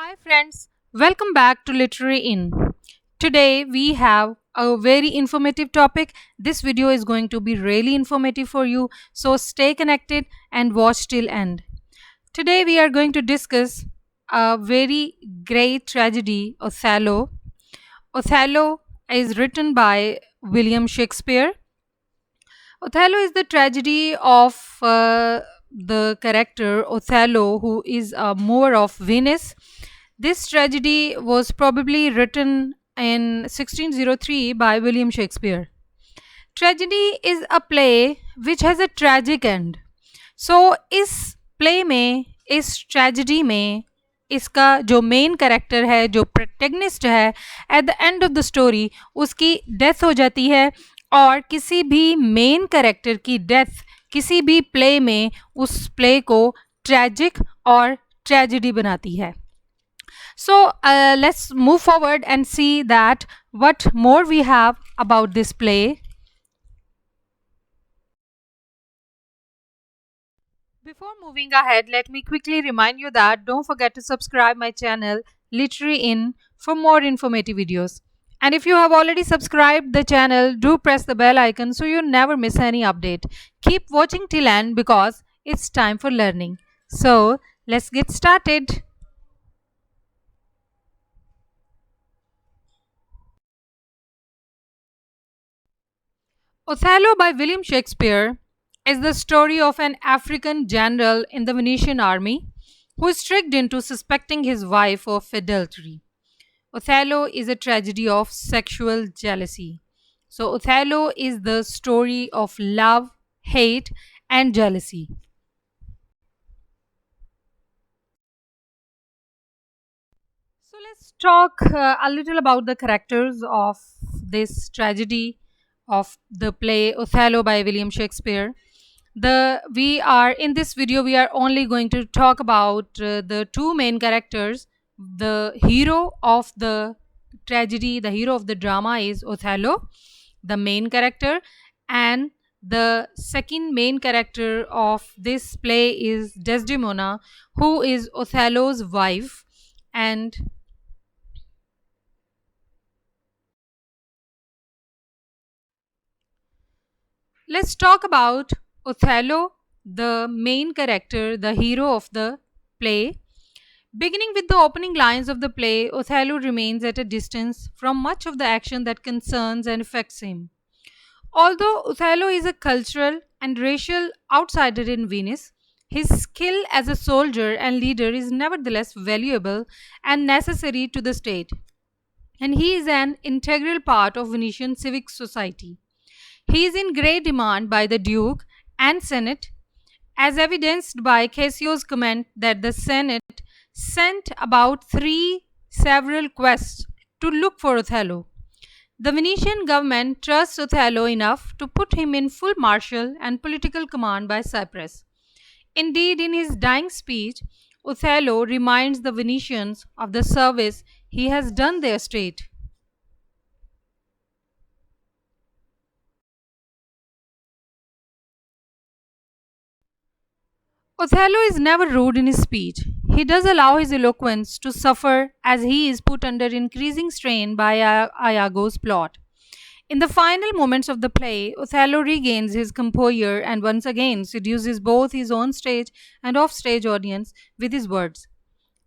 Hi, friends. Welcome back to Literary In. Today, we have a very informative topic. This video is going to be really informative for you, so stay connected and watch till end. Today, we are going to discuss a very great tragedy, Othello. Othello is written by William Shakespeare. Othello is the tragedy of the character Othello, who is a moor of Venice. This tragedy was probably written in 1603 by William Shakespeare. Tragedy is a play which has a tragic end. So इस play में इस tragedy में इसका जो main character है जो protagonist है at the end of the story उसकी डेथ हो जाती है और किसी भी मेन कैरेक्टर की डेथ किसी भी प्ले में उस प्ले को ट्रेजिक और ट्रेजेडी बनाती है. So let's move forward and see that what more we have about this play. Before moving ahead, let me quickly remind you that don't forget to subscribe my channel Literary In for more informative videos. And if you have already subscribed the channel, do press the bell icon so you never miss any update. Keep watching till end because it's time for learning. So let's get started. Othello by William Shakespeare is the story of an African general in the Venetian army who is tricked into suspecting his wife of adultery. Othello is a tragedy of sexual jealousy. So, Othello is the story of love, hate, and jealousy. So, let's talk a little about the characters of this tragedy of the play Othello by William Shakespeare. We are in this video we are only going to talk about the two main characters. The hero of the tragedy, the hero of the drama is Othello, the main character, and the second main character of this play is Desdemona, who is Othello's wife. And let's talk about Othello, the main character, the hero of the play. Beginning with the opening lines of the play, Othello remains at a distance from much of the action that concerns and affects him. Although Othello is a cultural and racial outsider in Venice, his skill as a soldier and leader is nevertheless valuable and necessary to the state, and he is an integral part of Venetian civic society. He is in great demand by the Duke and Senate, as evidenced by Cassio's comment that the Senate sent about three several quests to look for Othello. The Venetian government trusts Othello enough to put him in full martial and political command by Cyprus. Indeed, in his dying speech, Othello reminds the Venetians of the service he has done their state. Othello is never rude in his speech. He does allow his eloquence to suffer as he is put under increasing strain by Iago's plot. In the final moments of the play, Othello regains his composure and once again seduces both his own stage and off stage audience with his words.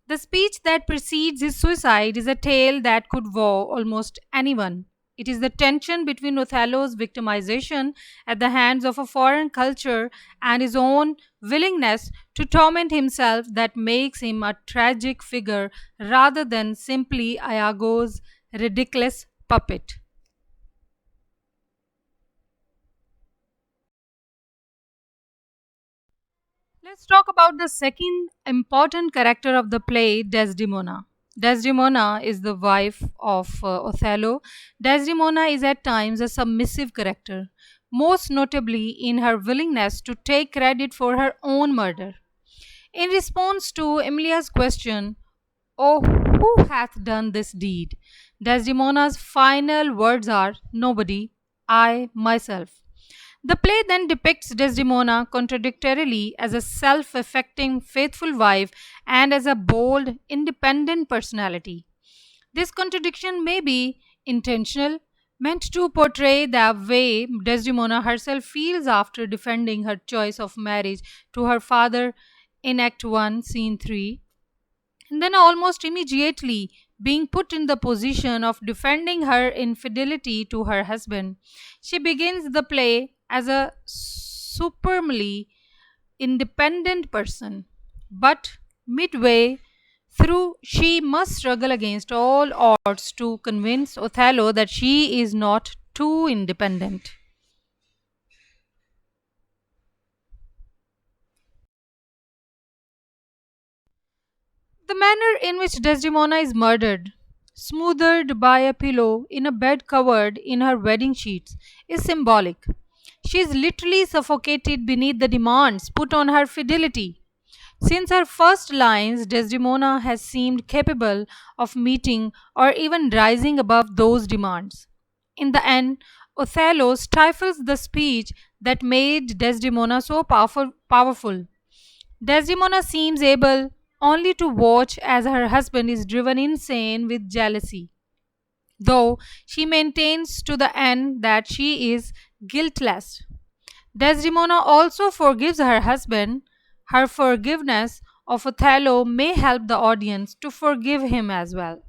The speech that precedes his suicide is a tale that could wow almost anyone. It is the tension between Othello's victimization at the hands of a foreign culture and his own willingness to torment himself that makes him a tragic figure rather than simply Iago's ridiculous puppet. Let's talk about the second important character of the play, Desdemona. Desdemona is the wife of Othello. Desdemona is at times a submissive character, most notably in her willingness to take credit for her own murder. In response to Emilia's question, "Oh, who hath done this deed?" Desdemona's final words are, "Nobody, I myself." The play then depicts Desdemona contradictorily as a self affecting, faithful wife and as a bold, independent personality. This contradiction may be intentional, meant to portray the way Desdemona herself feels after defending her choice of marriage to her father in Act 1, Scene 3, and then almost immediately being put in the position of defending her infidelity to her husband. She begins the play as a supremely independent person, but midway through, she must struggle against all odds to convince Othello that she is not too independent. The manner in which Desdemona is murdered, smothered by a pillow in a bed covered in her wedding sheets, is symbolic. She is literally suffocated beneath the demands put on her fidelity. Since her first lines, Desdemona has seemed capable of meeting or even rising above those demands. In the end, Othello stifles the speech that made Desdemona so powerful. Desdemona seems able only to watch as her husband is driven insane with jealousy, though she maintains to the end that she is guiltless. Desdemona also forgives her husband. Her forgiveness of Othello may help the audience to forgive him as well.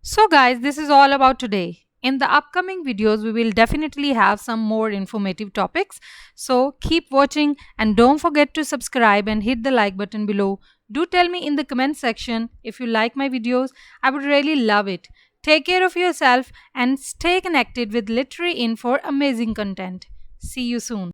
So, guys, this is all about today. In the upcoming videos, we will definitely have some more informative topics. So, keep watching and don't forget to subscribe and hit the like button below. Do tell me in the comment section if you like my videos. I would really love it. Take care of yourself and stay connected with Literary In for amazing content. See you soon.